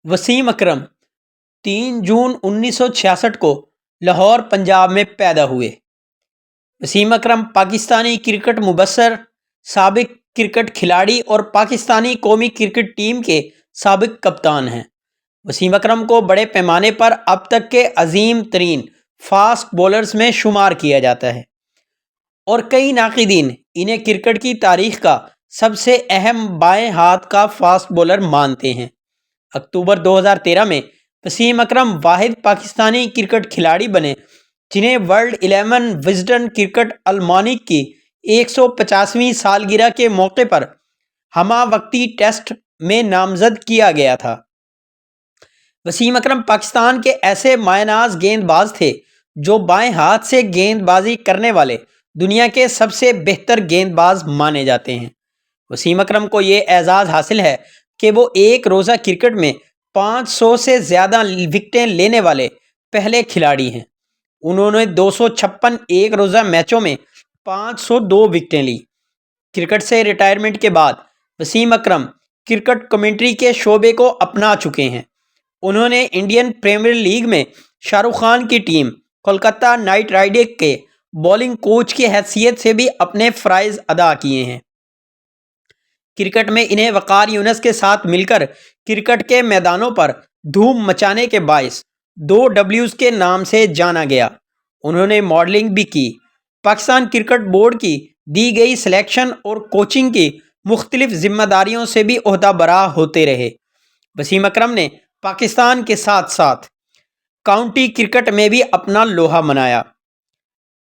وسیم اکرم 3 جون 1966 کو لاہور پنجاب میں پیدا ہوئے۔ وسیم اکرم پاکستانی کرکٹ مبصر، سابق کرکٹ کھلاڑی اور پاکستانی قومی کرکٹ ٹیم کے سابق کپتان ہیں۔ وسیم اکرم کو بڑے پیمانے پر اب تک کے عظیم ترین فاسٹ بولرز میں شمار کیا جاتا ہے اور کئی ناقدین انہیں کرکٹ کی تاریخ کا سب سے اہم بائیں ہاتھ کا فاسٹ بولر مانتے ہیں۔ اکتوبر 2013 میں وسیم اکرم واحد پاکستانی کرکٹ کھلاڑی بنے جنہیں ورلڈ 11 وزڈن کرکٹ المانک کی 150ویں سالگرہ کے موقع پر ہمہ وقتی ٹیسٹ میں نامزد کیا گیا تھا۔ وسیم اکرم پاکستان کے ایسے مایہ ناز گیند باز تھے جو بائیں ہاتھ سے گیند بازی کرنے والے دنیا کے سب سے بہتر گیند باز مانے جاتے ہیں۔ وسیم اکرم کو یہ اعزاز حاصل ہے کہ وہ ایک روزہ کرکٹ میں 500 سے زیادہ وکٹیں لینے والے پہلے کھلاڑی ہیں۔ انہوں نے 256 ایک روزہ میچوں میں 502 وکٹیں لی۔ کرکٹ سے ریٹائرمنٹ کے بعد وسیم اکرم کرکٹ کمنٹری کے شعبے کو اپنا چکے ہیں۔ انہوں نے انڈین پریمیئر لیگ میں شاہ رخ خان کی ٹیم کولکتہ نائٹ رائڈرز کے بولنگ کوچ کی حیثیت سے بھی اپنے فرائض ادا کیے ہیں۔ کرکٹ میں انہیں وقار یونس کے ساتھ مل کر کرکٹ کے میدانوں پر دھوم مچانے کے باعث 2 ڈبلیوز کے نام سے جانا گیا۔ انہوں نے ماڈلنگ بھی کی، پاکستان کرکٹ بورڈ کی دی گئی سلیکشن اور کوچنگ کی مختلف ذمہ داریوں سے بھی عہدہ برا ہوتے رہے۔ وسیم اکرم نے پاکستان کے ساتھ ساتھ کاؤنٹی کرکٹ میں بھی اپنا لوہا منایا۔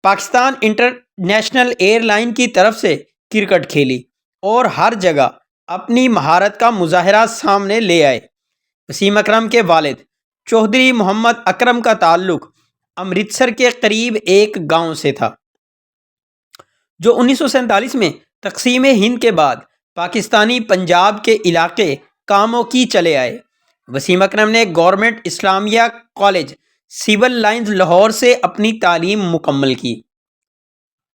پاکستان انٹرنیشنل ایئر لائن کی طرف سے کرکٹ کھیلی اور ہر جگہ اپنی مہارت کا مظاہرہ سامنے لے آئے۔ وسیم اکرم کے والد چودھری محمد اکرم کا تعلق امرتسر کے قریب ایک گاؤں سے تھا جو 1947 میں تقسیم ہند کے بعد پاکستانی پنجاب کے علاقے کاموں کی چلے آئے۔ وسیم اکرم نے گورنمنٹ اسلامیہ کالج سول لائنز لاہور سے اپنی تعلیم مکمل کی۔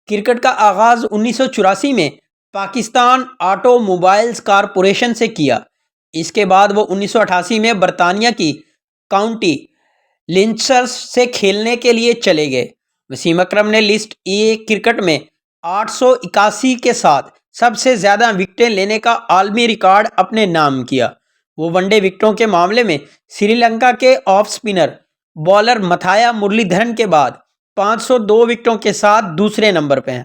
کرکٹ کا آغاز 1984 میں پاکستان آٹو موبائلز کارپوریشن سے کیا۔ اس کے بعد وہ 1988 میں برطانیہ کی کاؤنٹی لنچرز سے کھیلنے کے لیے چلے گئے۔ وسیم اکرم نے لسٹ اے کرکٹ میں 881 کے ساتھ سب سے زیادہ وکٹیں لینے کا عالمی ریکارڈ اپنے نام کیا۔ وہ ون ڈے وکٹوں کے معاملے میں سری لنکا کے آف سپنر بالر متھایا مرلی دھرن کے بعد 502 وکٹوں کے ساتھ دوسرے نمبر پہ ہیں۔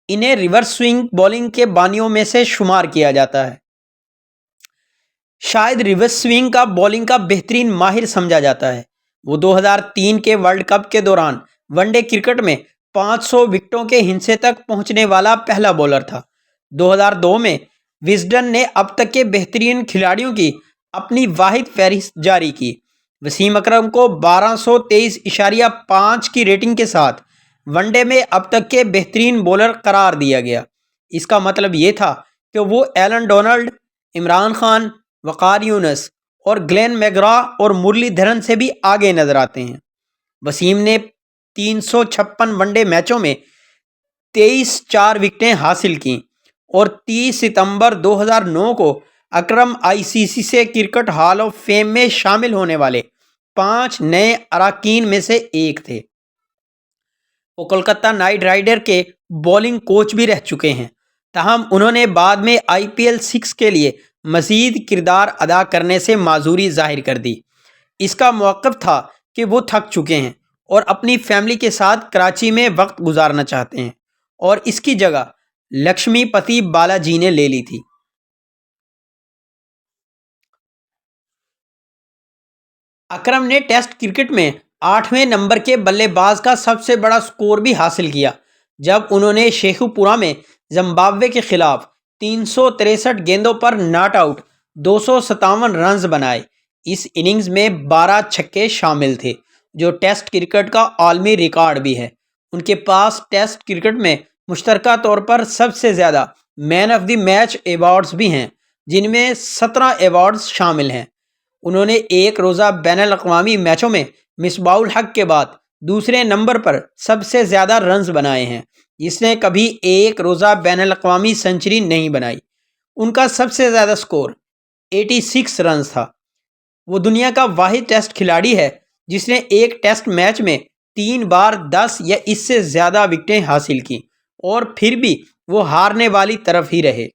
انہیں ریورس سوئنگ بولنگ کے بانیوں میں سے شمار کیا جاتا ہے۔ شاید ریورس سوئنگ کا بولنگ کا بہترین ماہر سمجھا جاتا ہے۔ وہ 2003 کے ورلڈ کپ کے دوران ون ڈے کرکٹ میں 500 وکٹوں کے ہندسے تک پہنچنے والا پہلا بولر تھا۔ 2002 میں وزڈن نے اب تک کے بہترین کھلاڑیوں کی اپنی واحد فہرست جاری کی۔ وسیم اکرم کو 1223.5 کی ریٹنگ کے ساتھ ون ڈے میں اب تک کے بہترین بولر قرار دیا گیا۔ اس کا مطلب یہ تھا کہ وہ ایلن ڈونلڈ، عمران خان، وقار یونس اور گلین میگرا اور مرلی دھرن سے بھی آگے نظر آتے ہیں۔ وسیم نے 356 ون ڈے میچوں میں 23 وکٹیں حاصل کیں اور 30 ستمبر 2009 کو اکرم ICC سے کرکٹ ہال آف فیم میں شامل ہونے والے 5 نئے اراکین میں سے ایک تھے۔ وہ کولکتہ نائٹ رائڈر کے بولنگ کوچ بھی رہ چکے ہیں، تاہم انہوں نے بعد میں IPL 6 کے لیے مزید کردار ادا کرنے سے معذوری ظاہر کر دی۔ اس کا موقف تھا کہ وہ تھک چکے ہیں اور اپنی فیملی کے ساتھ کراچی میں وقت گزارنا چاہتے ہیں اور اس کی جگہ لکشمی پتی بالاجی نے لے لی تھی۔ اکرم نے ٹیسٹ کرکٹ میں 8ویں نمبر کے بلے باز کا سب سے بڑا سکور بھی حاصل کیا جب انہوں نے شیخو پورہ میں زمبابوے کے خلاف 363 گیندوں پر ناٹ آؤٹ 257 رنز بنائے۔ اس اننگز میں 12 چھکے شامل تھے جو ٹیسٹ کرکٹ کا عالمی ریکارڈ بھی ہے۔ ان کے پاس ٹیسٹ کرکٹ میں مشترکہ طور پر سب سے زیادہ مین آف دی میچ ایوارڈز بھی ہیں، جن میں 17 ایوارڈز شامل ہیں۔ انہوں نے ایک روزہ بین الاقوامی میچوں میں مصباح الحق کے بعد دوسرے نمبر پر سب سے زیادہ رنز بنائے ہیں، جس نے کبھی ایک روزہ بین الاقوامی سنچری نہیں بنائی۔ ان کا سب سے زیادہ سکور 86 رنز تھا۔ وہ دنیا کا واحد ٹیسٹ کھلاڑی ہے جس نے ایک ٹیسٹ میچ میں 3 بار 10 یا اس سے زیادہ وکٹیں حاصل کی اور پھر بھی وہ ہارنے والی طرف ہی رہے۔